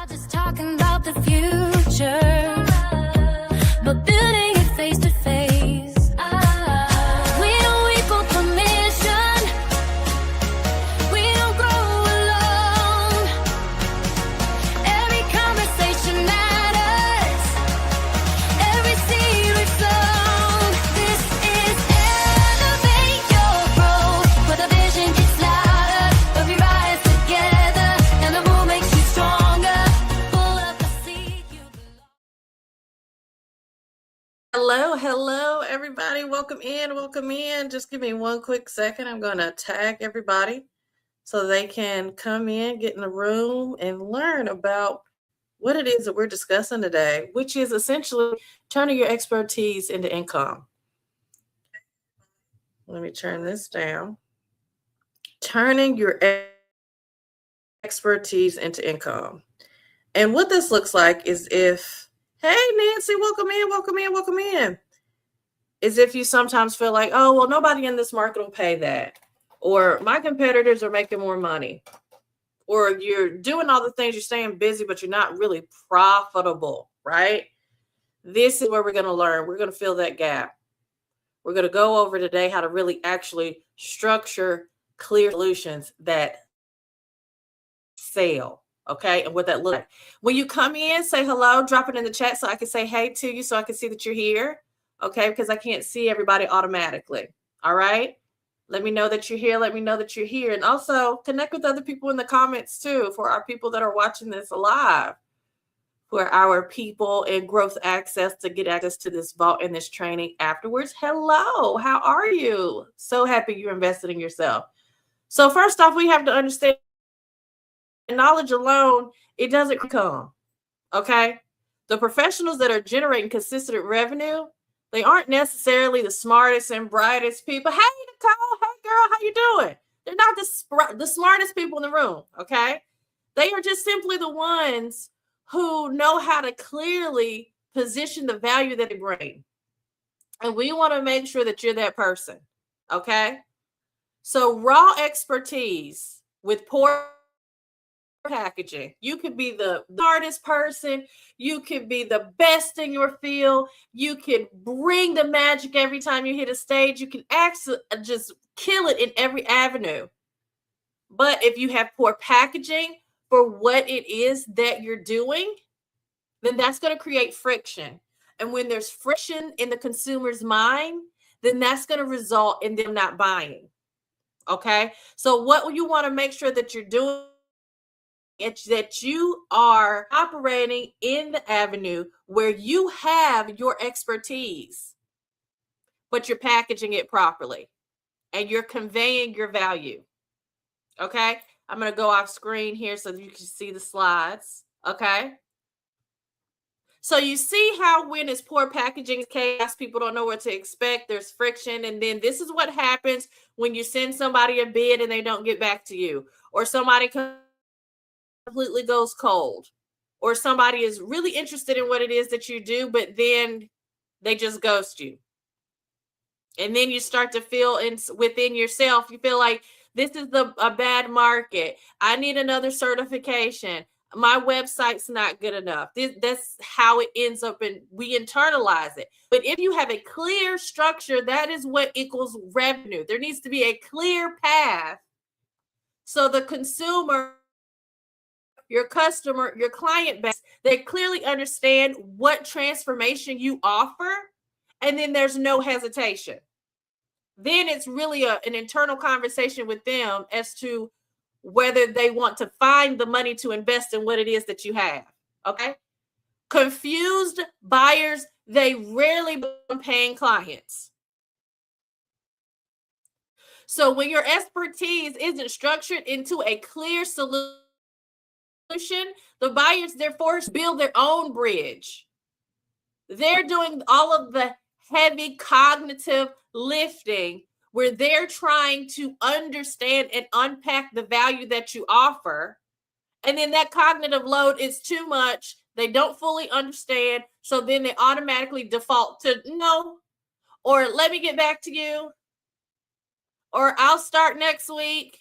just talking about the future, but building it face to face. We don't equal permission. We don't grow alone. Every conversation matters. Every seed we've sown. This is Elevate Your Growth, where the vision gets louder, where we rise together, and the room makes you stronger. Pull up the seat you belong. Hello, everybody. Welcome in. Just give me one quick second. I'm going to tag everybody so they can come in, get in the room, and learn about what it is that we're discussing today, which is essentially turning your expertise into income. Let me turn this down. Turning your expertise into income. And what this looks like is hey, Nancy, welcome in. Is if you sometimes feel like, oh, well, nobody in this market will pay that. Or my competitors are making more money. Or you're doing all the things, you're staying busy, but you're not really profitable, right? This is where we're going to learn. We're going to fill that gap. We're going to go over today how to really actually structure clear solutions that sell. Okay, and what that looks like. When you come in, say hello, drop it in the chat so I can say hey to you, so I can see that you're here. Okay, because I can't see everybody automatically. All right, let me know that you're here. Let me know that you're here, and also connect with other people in the comments too. For our people that are watching this live, for our people in Growth Access to get access to this vault and this training afterwards. Hello, how are you? So happy you're invested in yourself. So first off, we have to understand, knowledge alone, it doesn't come. Okay, the professionals that are generating consistent revenue, they aren't necessarily the smartest and brightest people. Hey, Nicole, hey girl, how you doing? They're not the smartest people in the room. Okay, they are just simply the ones who know how to clearly position the value that they bring, and we want to make sure that you're that person. Okay, so raw expertise with poor packaging. You could be the hardest person. You could be the best in your field. You could bring the magic every time you hit a stage. You can actually just kill it in every avenue. But if you have poor packaging for what it is that you're doing, then that's going to create friction. And when there's friction in the consumer's mind, then that's going to result in them not buying. Okay? So what you want to make sure that you're doing, it's that you are operating in the avenue where you have your expertise, but you're packaging it properly and you're conveying your value. Okay, I'm going to go off screen here so that you can see the slides. Okay, so you see how when it's poor packaging, chaos, people don't know what to expect, there's friction, and then this is what happens when you send somebody a bid and they don't get back to you, or somebody completely goes cold, or somebody is really interested in what it is that you do, but then they just ghost you. And then you start to feel within yourself, you feel like this is a bad market. I need another certification. My website's not good enough. That's how it ends up, and we internalize it. But if you have a clear structure, that is what equals revenue. There needs to be a clear path so the consumer, your customer, your client base, they clearly understand what transformation you offer, and then there's no hesitation. Then it's really an internal conversation with them as to whether they want to find the money to invest in what it is that you have. Okay? Confused buyers, they rarely become paying clients. So when your expertise isn't structured into a clear solution, the buyers, they're forced to build their own bridge. They're doing all of the heavy cognitive lifting where they're trying to understand and unpack the value that you offer. And then that cognitive load is too much. They don't fully understand. So then they automatically default to no, or let me get back to you, or I'll start next week.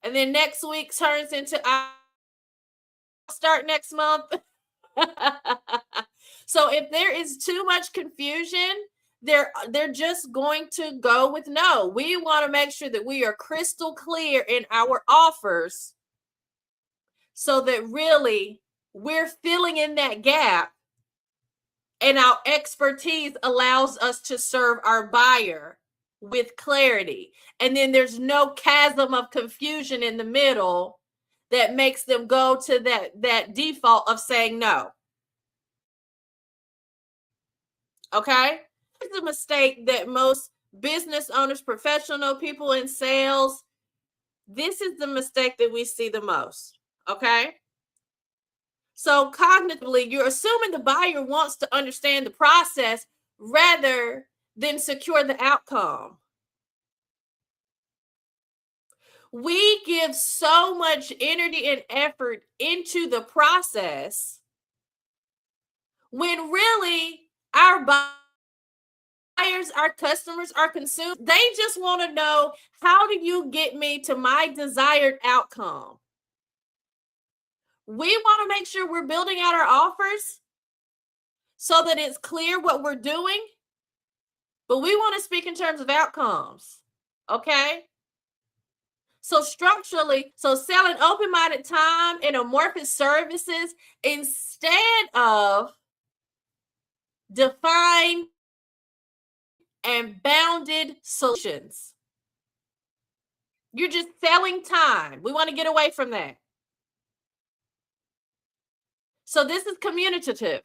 And then next week turns into I'll start next month. So if there is too much confusion, they're just going to go with no. We want to make sure that we are crystal clear in our offers so that really we're filling in that gap, and our expertise allows us to serve our buyer with clarity. And then there's no chasm of confusion in the middle that makes them go to that default of saying no. Okay? It's a mistake that most business owners, professional people in sales, this is the mistake that we see the most. Okay? So cognitively, you're assuming the buyer wants to understand the process rather than secure the outcome. We give so much energy and effort into the process when really our buyers, our customers, our consumers, they just want to know, how do you get me to my desired outcome? We want to make sure we're building out our offers so that it's clear what we're doing, but we want to speak in terms of outcomes. Okay? So structurally, so selling open-minded time and amorphous services instead of defined and bounded solutions. You're just selling time. We want to get away from that. So this is communicative,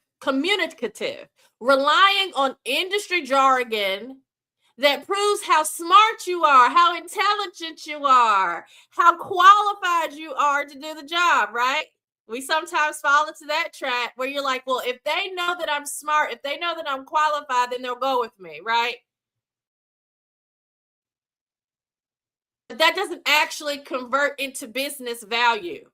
relying on industry jargon that proves how smart you are, how intelligent you are, how qualified you are to do the job, right? We sometimes fall into that trap where you're like, well, if they know that I'm smart, if they know that I'm qualified, then they'll go with me, right? But that doesn't actually convert into business value.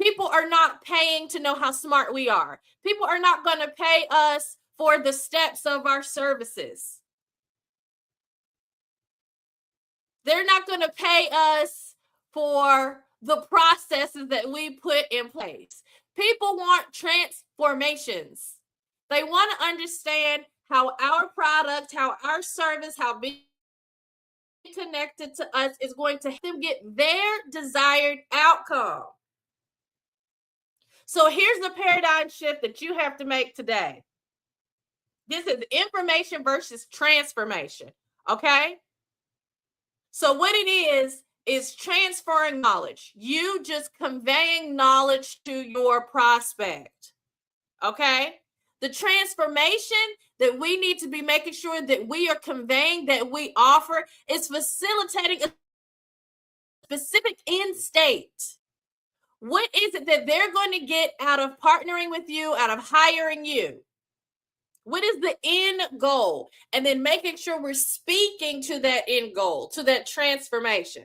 People are not paying to know how smart we are. People are not going to pay us for the steps of our services. They're not going to pay us for the processes that we put in place. People want transformations. They want to understand how our product, how our service, how being connected to us is going to help them get their desired outcome. So here's the paradigm shift that you have to make today. This is information versus transformation, okay? So what it is transferring knowledge. You just conveying knowledge to your prospect, okay? The transformation that we need to be making sure that we are conveying, that we offer, is facilitating a specific end state. What is it that they're going to get out of partnering with you, out of hiring you? What is the end goal? And then making sure we're speaking to that end goal, to that transformation.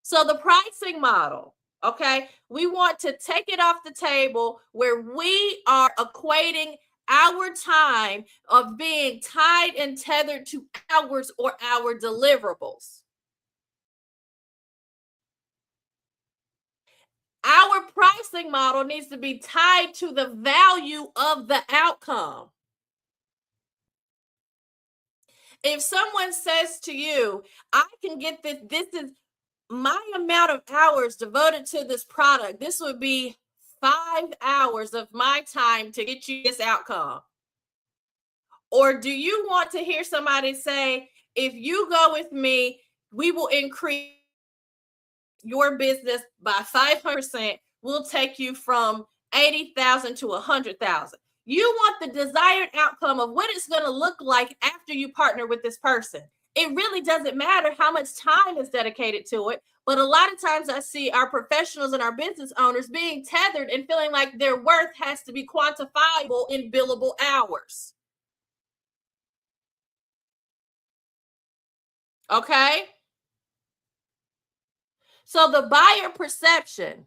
So the pricing model, okay, we want to take it off the table where we are equating our time of being tied and tethered to hours or our deliverables. Our pricing model needs to be tied to the value of the outcome. If someone says to you, I can get this is my amount of hours devoted to this product, this would be 5 hours of my time to get you this outcome. Or do you want to hear somebody say, if you go with me, we will increase your business by 500%. We'll take you from 80,000 to 100,000. You want the desired outcome of what it's going to look like after you partner with this person. It really doesn't matter how much time is dedicated to it. But a lot of times I see our professionals and our business owners being tethered and feeling like their worth has to be quantifiable in billable hours. Okay? So the buyer perception.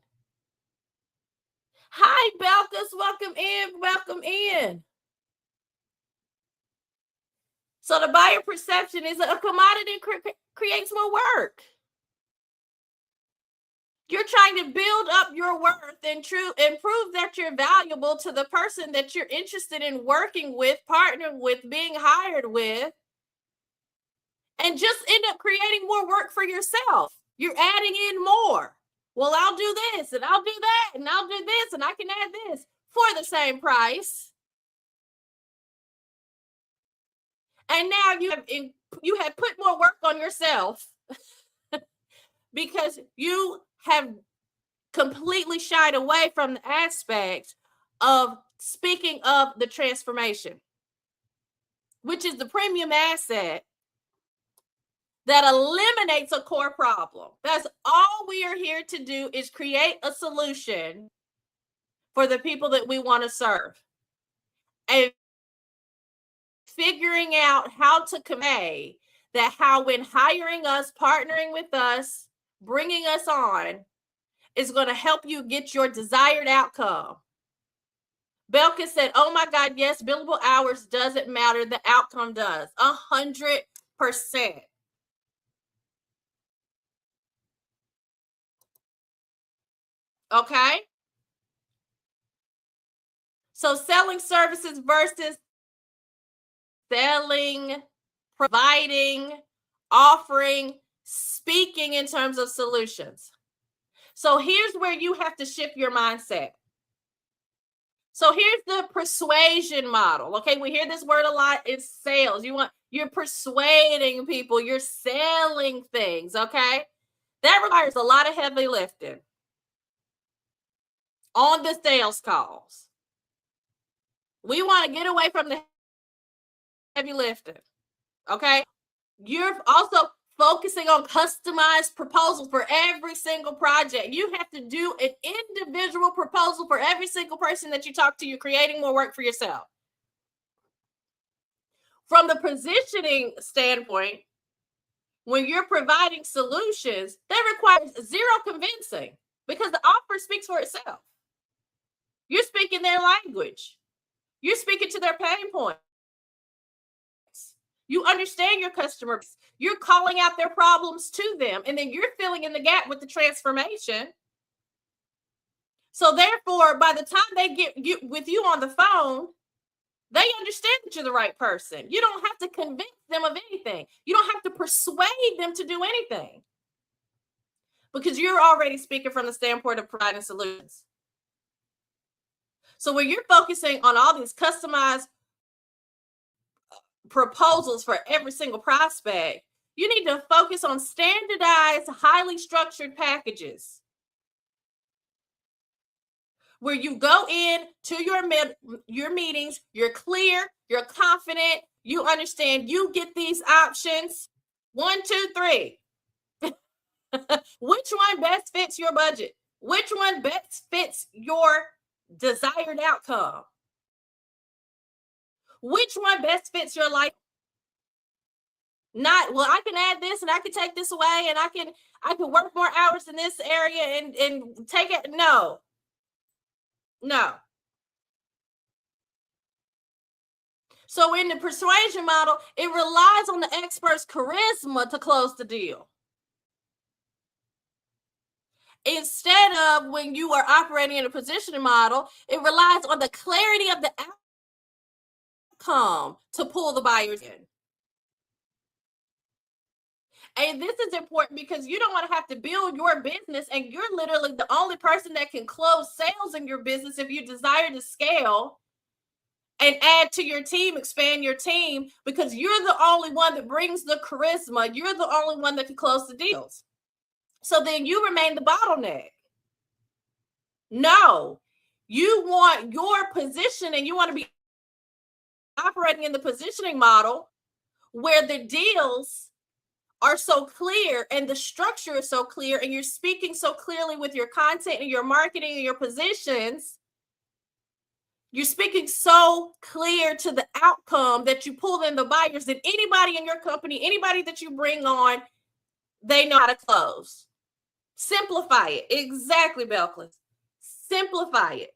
Hi, Belkis. Welcome in. Welcome in. So the buyer perception is a commodity creates more work. You're trying to build up your worth and prove that you're valuable to the person that you're interested in working with, partnering with, being hired with, and just end up creating more work for yourself. You're adding in more. Well, I'll do this and I'll do that and I'll do this and I can add this for the same price. And now you have put more work on yourself because you have completely shied away from the aspect of speaking of the transformation, which is the premium asset that eliminates a core problem. That's all we are here to do, is create a solution for the people that we want to serve. And figuring out how to convey that, how when hiring us, partnering with us, bringing us on is going to help you get your desired outcome. Belka said, oh my God, yes, billable hours doesn't matter. The outcome does. 100%. Okay. So selling services versus selling, providing, offering, speaking in terms of solutions. So here's where you have to shift your mindset. So here's the persuasion model. Okay, we hear this word a lot. It's sales. You're persuading people, you're selling things. Okay, that requires a lot of heavy lifting on the sales calls. We want to get away from the heavy lifting. Okay, you're also focusing on customized proposals for every single project. You have to do an individual proposal for every single person that you talk to. You're creating more work for yourself. From the positioning standpoint, when you're providing solutions, that requires zero convincing because the offer speaks for itself. You're speaking their language. You're speaking to their pain points. You understand your customers. You're calling out their problems to them, and then you're filling in the gap with the transformation. So therefore, by the time they get with you on the phone, they understand that you're the right person. You don't have to convince them of anything. You don't have to persuade them to do anything because you're already speaking from the standpoint of providing solutions. So when you're focusing on all these customized proposals for every single prospect, you need to focus on standardized, highly structured packages where you go in to your meetings, you're clear, you're confident, you understand, you get these options 1, 2, 3. Which one best fits your budget? Which one best fits your desired outcome? Which one best fits your life? Not, well, I can add this and I can take this away and I can work more hours in this area and take it. No. So in the persuasion model, it relies on the expert's charisma to close the deal. Instead of when you are operating in a positioning model, it relies on the clarity of the outcome to pull the buyers in. And this is important because you don't want to have to build your business and you're literally the only person that can close sales in your business if you desire to scale and add to your team, expand your team, because you're the only one that brings the charisma. You're the only one that can close the deals. So then you remain the bottleneck. No, you want your position and you want to be operating in the positioning model where the deals are so clear and the structure is so clear and you're speaking so clearly with your content and your marketing and your positions. You're speaking so clear to the outcome that you pull in the buyers that anybody in your company, anybody that you bring on, they know how to close. Simplify it. Exactly, Belclis. Simplify it.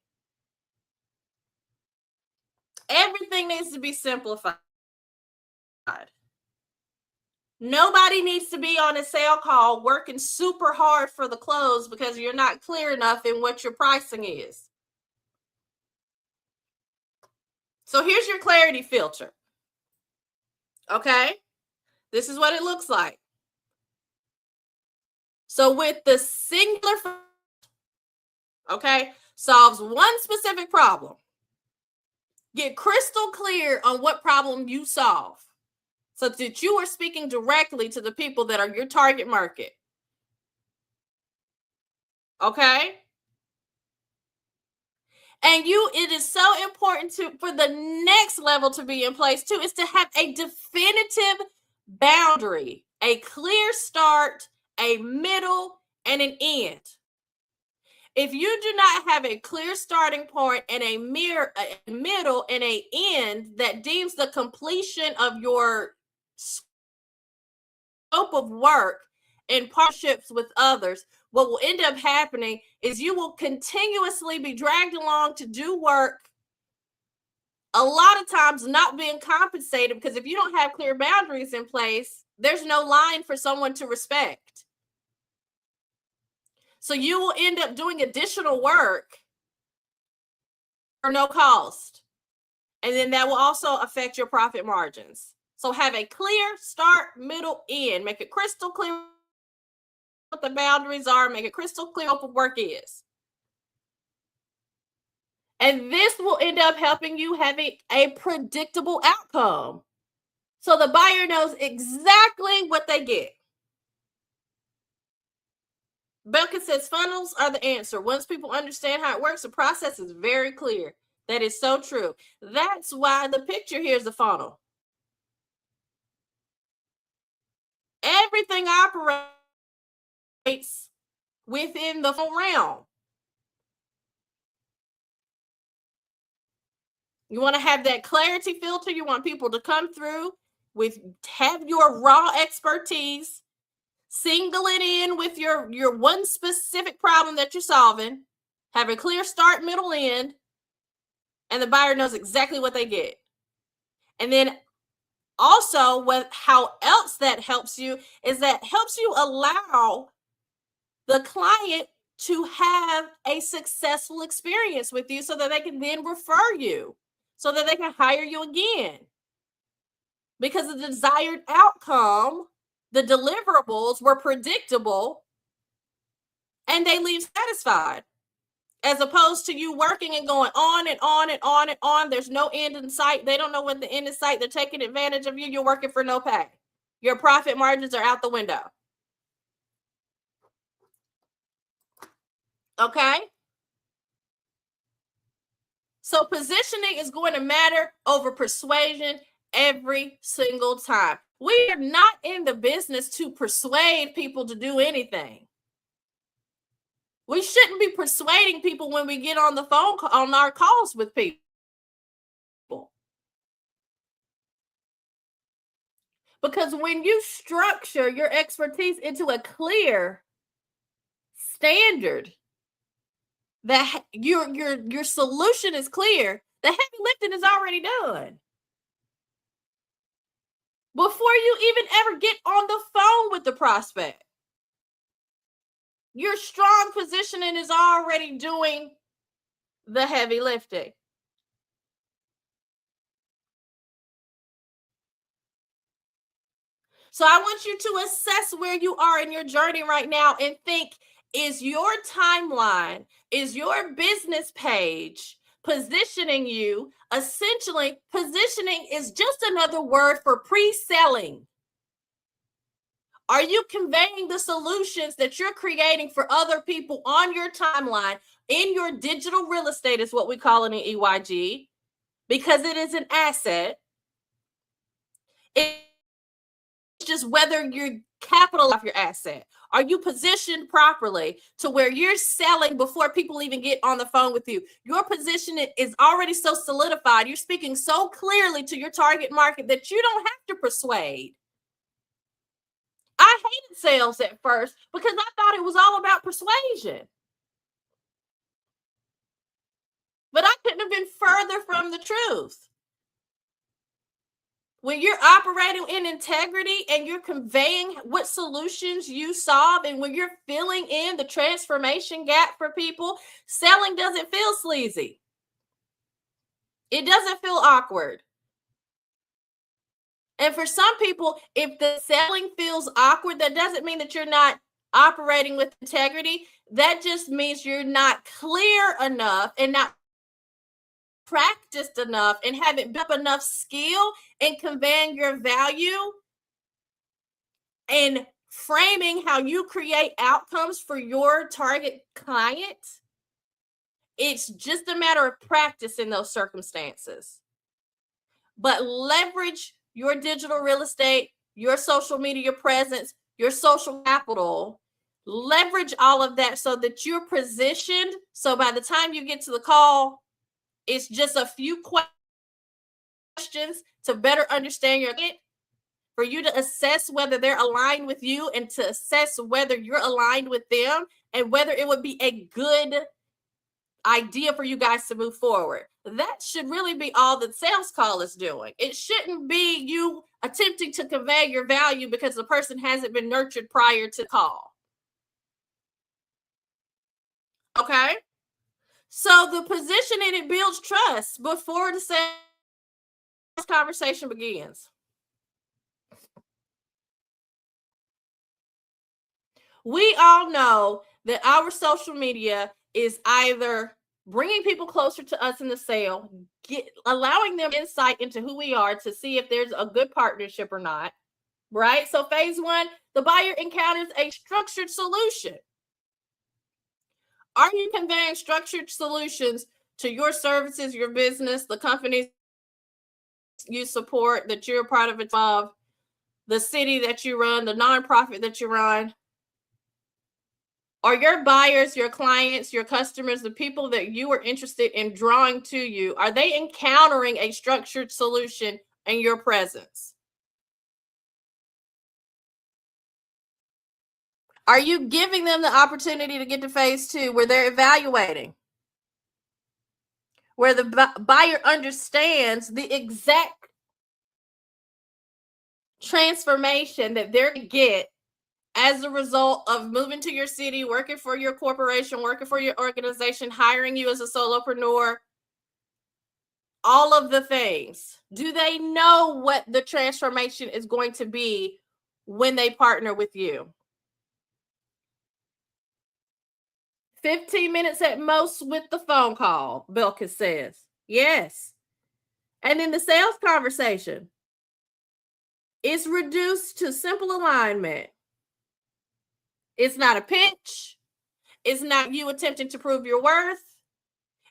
Everything needs to be simplified. Nobody needs to be on a sale call working super hard for the close because you're not clear enough in what your pricing is. So here's your clarity filter. Okay, this is what it looks like. So with the singular, okay, solves one specific problem. Get crystal clear on what problem you solve so that you are speaking directly to the people that are your target market. Okay? And it is so important for the next level to be in place too, is to have a definitive boundary, a clear start, a middle, and an end. If you do not have a clear starting point and a middle and an end that deems the completion of your scope of work in partnerships with others, what will end up happening is you will continuously be dragged along to do work, a lot of times not being compensated, because if you don't have clear boundaries in place, there's no line for someone to respect. So you will end up doing additional work for no cost. And then that will also affect your profit margins. So have a clear start, middle, end. Make it crystal clear what the boundaries are. Make it crystal clear what work is. And this will end up helping you having a predictable outcome. So the buyer knows exactly what they get. Belkin says funnels are the answer. Once people understand how it works, the process is very clear. That is so true. That's why the picture here is the funnel. Everything operates within the funnel realm. You want to have that clarity filter. You want people to come through have your raw expertise, single it in with your one specific problem that you're solving, have a clear start, middle, end, and the buyer knows exactly what they get. And then also, how else that helps you is that helps you allow the client to have a successful experience with you so that they can then refer you, so that they can hire you again. Because the desired outcome, the deliverables were predictable, and they leave satisfied. As opposed to you working and going on and on and on and on. There's no end in sight. They don't know when the end is sight. They're taking advantage of you. You're working for no pay. Your profit margins are out the window. Okay? So positioning is going to matter over persuasion every single time. We are not in the business to persuade people to do anything. We shouldn't be persuading people when we get on the phone on our calls with people. Because when you structure your expertise into a clear standard, that your solution is clear, the heavy lifting is already done. Before you even ever get on the phone with the prospect, your strong positioning is already doing the heavy lifting. So I want you to assess where you are in your journey right now and think, is your timeline, is your business page positioning you? Essentially, positioning is just another word for pre-selling. Are you conveying the solutions that you're creating for other people on your timeline in your digital real estate is what we call it in EYG, because it is an asset. It's just whether you're capital off your asset. Are you positioned properly to where you're selling before people even get on the phone with you? Your position is already so solidified. You're speaking so clearly to your target market that you don't have to persuade. I hated sales at first because I thought it was all about persuasion. But I couldn't have been further from the truth. when you're operating in integrity and you're conveying what solutions you solve, and when you're filling in the transformation gap for people, selling doesn't feel sleazy. It doesn't feel awkward. And for some people, if the selling feels awkward, that doesn't mean that you're not operating with integrity. That just means you're not clear enough and not practiced enough and haven't built enough skill in conveying your value and framing how you create outcomes for your target client. It's just a matter of practice in those circumstances. But leverage your digital real estate, your social media presence, your social capital. Leverage all of that so that you're positioned. So by the time you get to the call, it's just a few questions to better understand your client, for you to assess whether they're aligned with you and to assess whether you're aligned with them and whether it would be a good idea for you guys to move forward. That should really be all the sales call is doing. It shouldn't be you attempting to convey your value because the person hasn't been nurtured prior to call. Okay? So the positioning, it builds trust before the sales conversation begins. We all know that our social media is either bringing people closer to us in the sale, allowing them insight into who we are to see if there's a good partnership or not, right? So phase one, the buyer encounters a structured solution. Are you conveying structured solutions to your services, your business, the companies you support, that you're a part of, the city that you run, the nonprofit that you run? Are your buyers, your clients, your customers, the people that you are interested in drawing to you, are they encountering a structured solution in your presence? Are you giving them the opportunity to get to phase two where they're evaluating, where the buyer understands the exact transformation that they're going to get as a result of moving to your city, working for your corporation, working for your organization, hiring you as a solopreneur, all of the things? Do they know what the transformation is going to be when they partner with you? 15 minutes at most with the phone call, Belkis says. Yes. And then the sales conversation is reduced to simple alignment. It's not a pitch. It's not you attempting to prove your worth.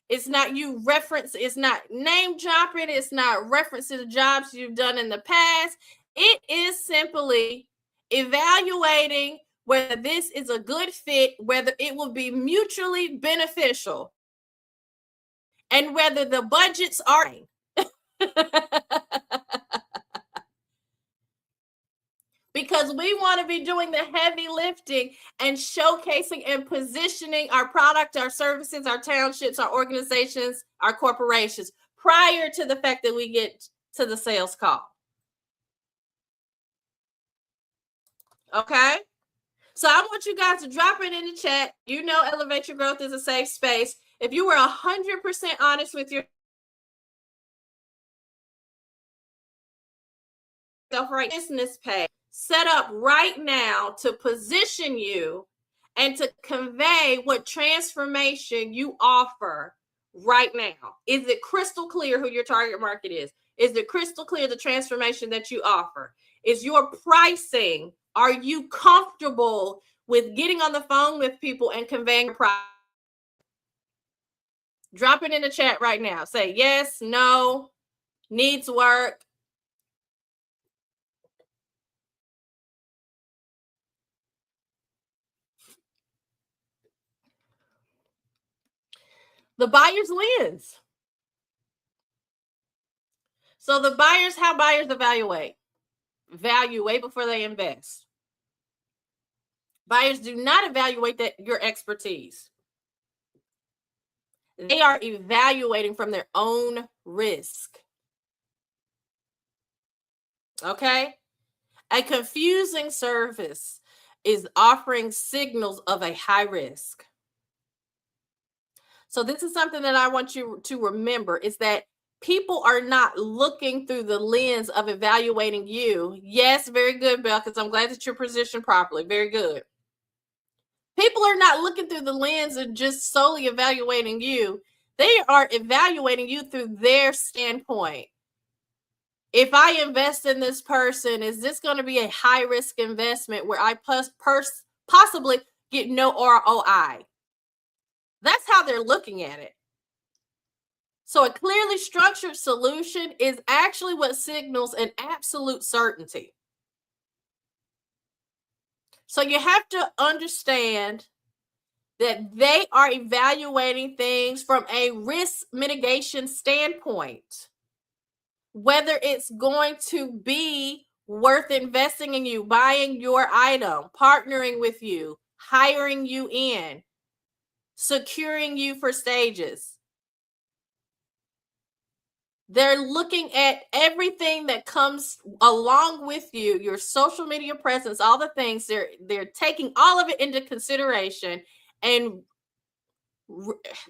It's not you it's not name dropping. It's not referencing the jobs you've done in the past. It is simply evaluating whether this is a good fit, whether it will be mutually beneficial, and whether the budgets are. Because we want to be doing the heavy lifting and showcasing and positioning our product, our services, our townships, our organizations, our corporations prior to the fact that we get to the sales call. Okay? So I want you guys to drop it in the chat. You know, Elevate Your Growth is a safe space. If you were 100% honest with yourself right, business page set up right now to position you and to convey what transformation you offer right now. Is it crystal clear who your target market is? Is it crystal clear the transformation that you offer? Is your pricing, are you comfortable with getting on the phone with people and conveying your price? Drop it in the chat right now. Say yes, no, needs work. The buyer's lens. So the buyers, how buyers evaluate before they invest. Buyers do not evaluate your expertise. They are evaluating from their own risk. Okay? A confusing service is offering signals of a high risk. So this is something that I want you to remember, is that people are not looking through the lens of evaluating you. Yes, very good, Belle, because I'm glad that you're positioned properly. Very good. People are not looking through the lens of just solely evaluating you. They are evaluating you through their standpoint. If I invest in this person, is this going to be a high risk investment where I possibly get no ROI? That's how they're looking at it. So a clearly structured solution is actually what signals an absolute certainty. So you have to understand that they are evaluating things from a risk mitigation standpoint. Whether it's going to be worth investing in you, buying your item, partnering with you, hiring you in, securing you for stages. They're looking at everything that comes along with you, your social media presence, all the things. They're taking all of it into consideration and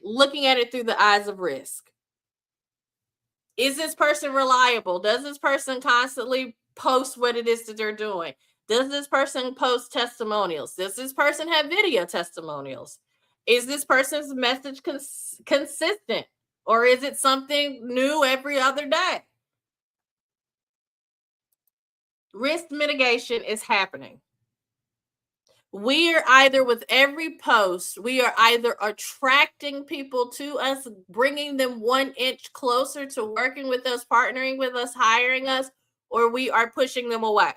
looking at it through the eyes of risk. Is this person reliable? Does this person constantly post what it is that they're doing? Does this person post testimonials? Does this person have video testimonials? Is this person's message consistent? Or is it something new every other day? Risk mitigation is happening. We are either, with every post, we are either attracting people to us, bringing them 1 inch closer to working with us, partnering with us, hiring us, or we are pushing them away.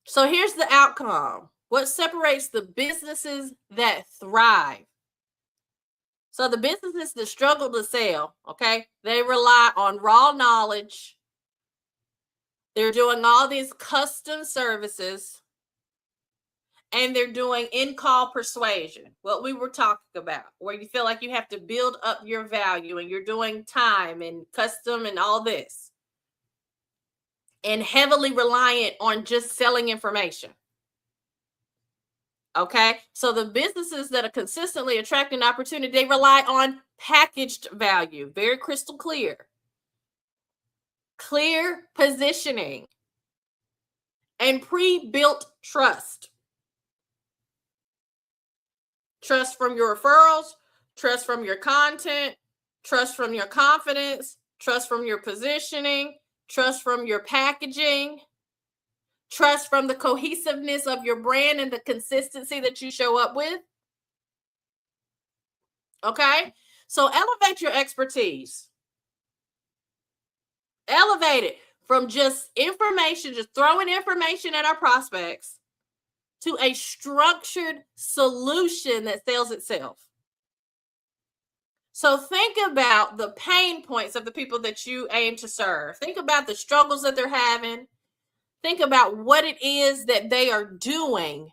So here's the outcome. What separates the businesses that thrive? So the businesses that struggle to sell, okay, they rely on raw knowledge. They're doing all these custom services, and they're doing in-call persuasion, what we were talking about, where you feel like you have to build up your value and you're doing time and custom and all this, and heavily reliant on just selling information. Okay, so the businesses that are consistently attracting opportunity, they rely on packaged value, very crystal clear positioning, and pre-built trust. Trust from your referrals, trust from your content, trust from your confidence, trust from your positioning, trust from your packaging, trust from the cohesiveness of your brand and the consistency that you show up with. Okay? So elevate your expertise. Elevate it from just information, just throwing information at our prospects, to a structured solution that sells itself. So think about the pain points of the people that you aim to serve. Think about the struggles that they're having. Think about what it is that they are doing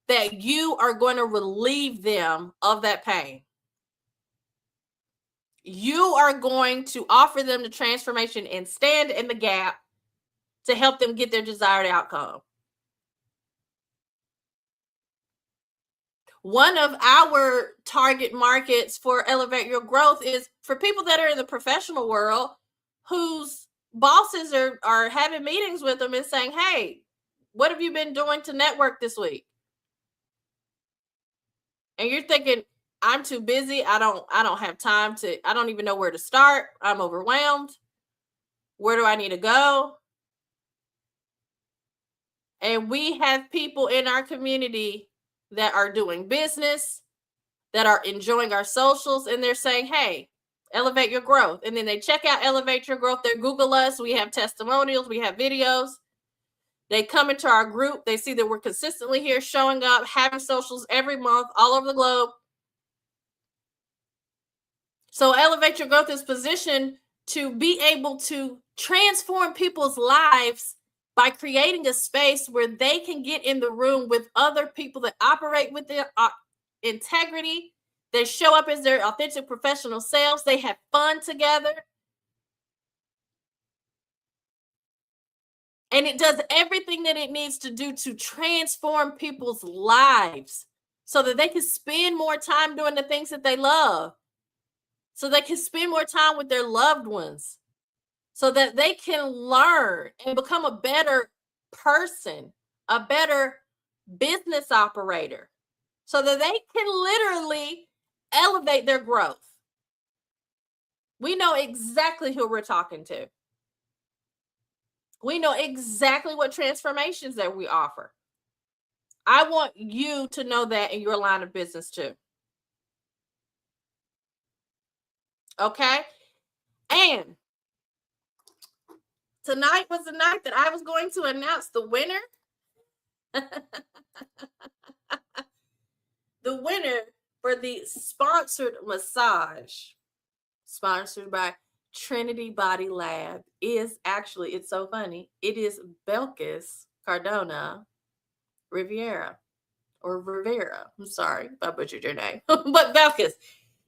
that you are going to relieve them of that pain. You are going to offer them the transformation and stand in the gap to help them get their desired outcome. One of our target markets for Elevate Your Growth is for people that are in the professional world whose bosses are having meetings with them and saying, hey, what have you been doing to network this week? And you're thinking, I'm too busy. I don't have time to, I don't even know where to start. I'm overwhelmed. Where do I need to go? And we have people in our community that are doing business, that are enjoying our socials, and they're saying, hey, Elevate Your Growth. And then they check out Elevate Your Growth. They Google us. We have testimonials. We have videos. They come into our group. They see that we're consistently here, showing up, having socials every month all over the globe. So Elevate Your Growth is positioned to be able to transform people's lives by creating a space where they can get in the room with other people that operate with their integrity. They show up as their authentic professional selves. They have fun together. And it does everything that it needs to do to transform people's lives so that they can spend more time doing the things that they love, so they can spend more time with their loved ones, so that they can learn and become a better person, a better business operator, so that they can literally elevate their growth. We know exactly who we're talking to. We know exactly what transformations that we offer. I want you to know that in your line of business too. Okay? And tonight was the night that I was going to announce the winner. The winner for the sponsored massage, sponsored by Trinity Body Lab, is actually, it's so funny, it is Belkis Cardona Rivera. I'm sorry if I butchered your name. But Belkis,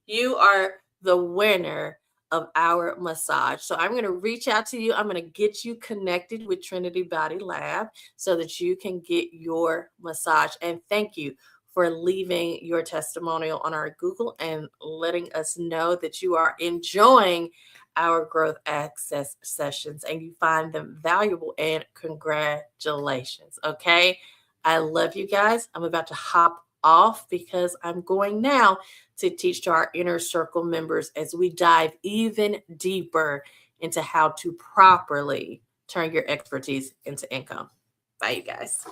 you are the winner of our massage. So I'm going to reach out to you. I'm going to get you connected with Trinity Body Lab so that you can get your massage. And thank you for leaving your testimonial on our Google and letting us know that you are enjoying our growth access sessions and you find them valuable, and congratulations. Okay. I love you guys. I'm about to hop off because I'm going now to teach to our inner circle members as we dive even deeper into how to properly turn your expertise into income. Bye, you guys.